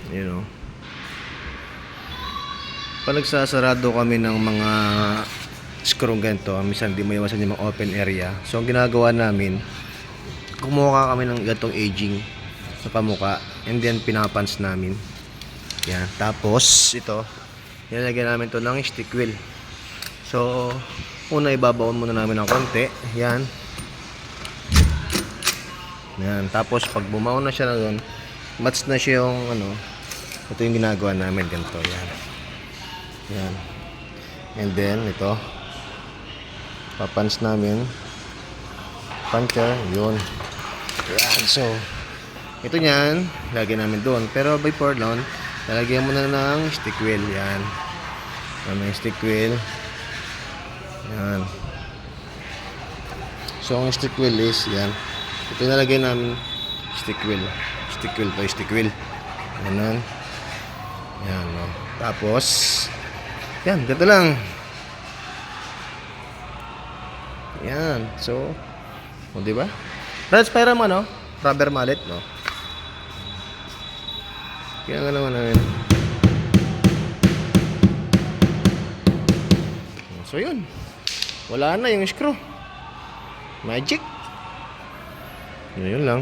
You know. Pag nagsasarado kami ng mga screw ganito, minsan di mo iwasan yung mga open area. So ang ginagawa namin, kumuha kami ng gatong aging sa pamuka, and then pinapans namin. Yan. Tapos ito, nilagyan namin to ng stick wheel. So una ibabaon muna namin ng konti. Yan. Yan. Tapos pag bumaon na siya na doon, match na siya yung ano, ito yung ginagawa namin ganito. Yan. Yan. And then ito, papans namin, puncher, yun. Yan. So ito nyan, lagyan namin doon. Pero before doon, lalagyan mo na ng stick wheel. Yan. May stick wheel. Yan. So ang stick wheel is yan. Ito nalagay namin stick wheel. Stick wheel to stick wheel. Ganun. Yan, no. Tapos yan, ganito lang. Yan. So, o di ba? Transparent mo, no? Rubber mallet, no? Kaya nga naman namin. So, yun. Wala na yung screw. Magic. Yun lang.